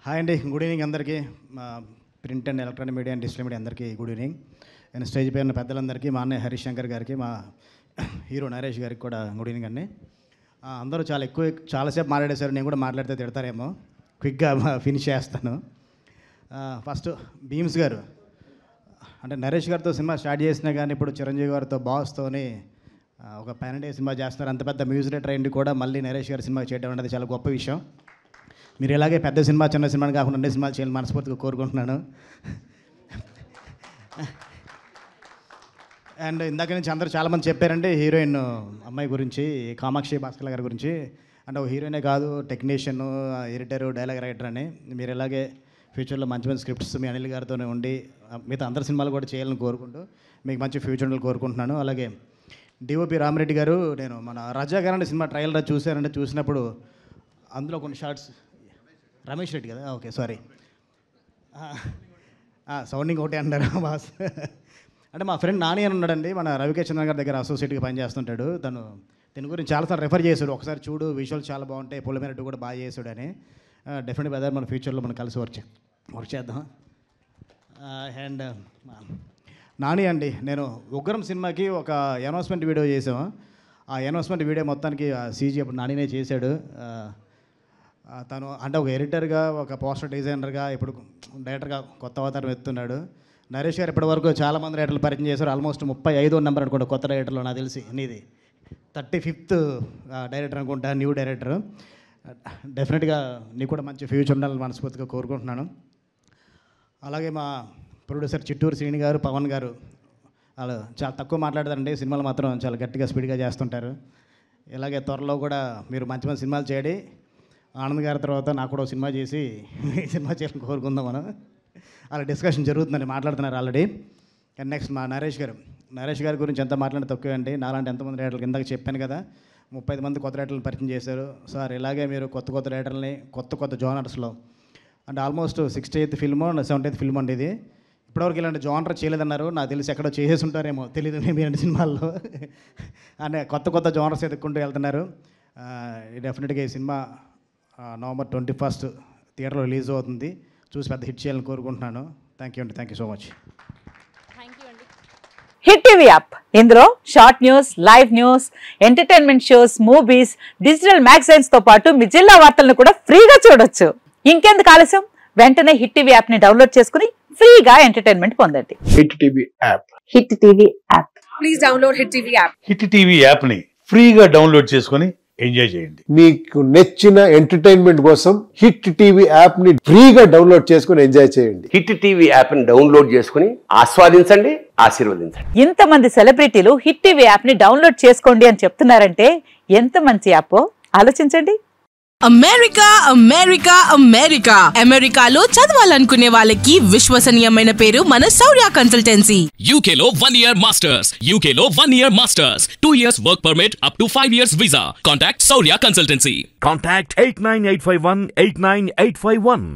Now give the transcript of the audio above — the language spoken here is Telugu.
హాయ్ అండి, గుడ్ ఈవినింగ్ అందరికీ. Print and electronic media and digital media అందరికీ గుడ్ ఈవినింగ్. నేను స్టేజ్ పై ఉన్న పెద్దలందరికీ, మా అన్నయ్య హరీష్ శంకర్ గారికి, మా హీరో నరేష్ గారికి కూడా గుడ్ ఈవినింగ్ అండి. అందరూ చాలాసేపు మాట్లాడేశారు. నేను కూడా మాట్లాడితే తిడతారేమో, క్విక్గా ఫినిష్ చేస్తాను. ఫస్ట్ భీమ్స్ గారు, అంటే నరేష్ గారితో సినిమా స్టార్ట్ చేసినా కానీ ఇప్పుడు చిరంజీవి గారితో బాస్తోని ఒక పెన్ డే సినిమా చేస్తున్నారు. అంత పెద్ద మ్యూజిక్ డైరెక్టర్ అయ్యింది కూడా మళ్ళీ నరేష్ గారి సినిమా చేయడం అనేది చాలా గొప్ప విషయం. మీరు ఇలాగే పెద్ద సినిమా చిన్న సినిమాని కాకుండా అన్ని సినిమాలు చేయాలని మనస్ఫూర్తిగా కోరుకుంటున్నాను. అండ్ ఇందాక నుంచి అందరూ చాలామంది చెప్పారండి హీరోయిన్ అమ్మాయి గురించి, కామాక్షి భాస్కర్ గారి గురించి. అంటే ఒక హీరోయినే కాదు, టెక్నీషియన్, ఎడిటర్, డైలాగ్ రైటర్ అని. మీరు ఇలాగే ఫ్యూచర్లో మంచి మంచి స్క్రిప్ట్స్ మీ అనిల్ గారితోనే ఉండి మిగతా అందరి సినిమాలు కూడా చేయాలని కోరుకుంటూ మీకు మంచి ఫ్యూచర్ కోరుకుంటున్నాను. అలాగే డిఓపి రామిరెడ్డి గారు, నేను మన రజా గారు సినిమా ట్రయల్ చూశానంటే, చూసినప్పుడు అందులో కొన్ని షార్ట్స్, రమేష్ రెడ్డి కదా, ఓకే సారీ, సౌండింగ్ ఒకటే అన్నారు బాస్. అంటే మా ఫ్రెండ్ నాని అని ఉన్నాడండి, మన రవికే చంద్రన్ గారి దగ్గర అసోసియేట్గా పనిచేస్తుంటాడు. దీని గురించి చాలాసార్లు రెఫర్ చేశాడు, ఒకసారి చూడు విజువల్స్ చాలా బాగుంటాయి, పొలిమేరట్టు కూడా బాగా చేశాడు అని. డెఫినెట్గా అదే మన ఫ్యూచర్లో మనం కలిసి వర్క్ చేద్దాం. అండ్ నాని అండి, నేను ఉగ్రం సినిమాకి ఒక అనౌన్స్మెంట్ వీడియో చేసాము. ఆ అనౌన్స్మెంట్ వీడియో మొత్తానికి సీజీ అప్పుడు నానినే చేశాడు. తను అంటే ఒక ఎడిటర్గా, ఒక పోస్టర్ డిజైనర్గా, ఇప్పుడు డైరెక్టర్గా కొత్త అవతారం ఎత్తున్నాడు. నరేష్ గారు ఇప్పటివరకు చాలామంది రైటర్లు పరిచయం చేశారు. ఆల్మోస్ట్ 35వ నెంబర్ అనుకుంటా కొత్త డైరెక్టర్లో, నాకు తెలిసి నీది 35th డైరెక్టర్ అనుకుంటా, న్యూ డైరెక్టర్. డెఫినెట్గా నీకు కూడా మంచి ఫ్యూచర్ ఉండాలని మనస్ఫూర్తిగా కోరుకుంటున్నాను. అలాగే మా ప్రొడ్యూసర్ చిట్టూరు శ్రీని గారు, పవన్ గారు, వాళ్ళు చాలా తక్కువ మాట్లాడతారండి, సినిమాలు మాత్రం చాలా గట్టిగా స్పీడ్గా చేస్తుంటారు. ఇలాగే త్వరలో కూడా మీరు మంచి మంచి సినిమాలు చేయండి. ఆనంద్ గారి తర్వాత నాకు కూడా సినిమా చేసి సినిమా చేయాలని కోరుకుందాం మనం. అలా డిస్కషన్ జరుగుతుందని మాట్లాడుతున్నారు ఆల్రెడీ. అండ్ నెక్స్ట్ మా నరేష్ గారి గురించి ఎంత మాట్లాడితే తక్కువ అండి. నాలాంటి ఎంతమంది రైటర్లు ఇందాక చెప్పాను కదా, 35 మంది కొత్త రైటర్లను పరిచయం చేశారు సార్. ఇలాగే మీరు కొత్త రైటర్లని కొత్త జోనర్స్లో, అంటే almost 68th film 70th film అండి ఇది. ఇప్పటివరకు ఇలాంటి జోనర్ చేయలేదన్నారు, నాకు తెలిసి ఎక్కడో చేసేసి ఉంటారేమో తెలియదు మీరంటి సినిమాల్లో. అంటే కొత్త జోనర్స్ ఎదుక్కుంటూ వెళ్తున్నారు. డెఫినెట్గా ఈ సినిమా November 21st థియేటర్లో రిలీజ్ అవుతుంది. చూసి పెద్ద హిట్ చేయాలని కోరుకుంటున్నాను. Thank you so much. Hit TV app, ఇందులో short news, live news, entertainment shows, movies, digital magazines తో పాటు మీ జిల్లా వార్తలను కూడా ఫ్రీగా చూడొచ్చు. ఇంకెందుకు ఆలస్యం, వెంటనే హిట్ టీవీ యాప్ ని డౌన్లోడ్ చేసుకుని ఫ్రీగా ఎంటర్టైన్మెంట్ పొందండి. Hit TV app, hit TV app, please download hit TV app. Hit TV app ని ఫ్రీగా డౌన్లోడ్ చేసుకుని ఎంజాయ్ చేయండి. మీకు నచ్చిన ఎంటర్టైన్మెంట్ కోసం హిట్ టీవీ యాప్ ని ఫ్రీగా డౌన్లోడ్ చేసుకుని ఎంజాయ్ చేయండి. హిట్ టీవీ యాప్ ని డౌన్లోడ్ చేసుకుని ఆస్వాదించండి, ఆశీర్వదించండి. ఇంతమంది సెలబ్రిటీలు హిట్ టీవీ యాప్ ని డౌన్లోడ్ చేసుకోండి అని చెప్తున్నారంటే ఎంత మంచి యాప్ ఆలోచించండి. అమెరికాలో చదవాలనుకునే వాళ్ళకి విశ్వసనీయమైన పేరు మన శౌర్య కన్సల్టెన్సీ. UK లో 1 year masters, UK లో 1 year masters, 2 years work permit up to 5 years visa. Contact Saurya Consultancy. Contact 89851 89851.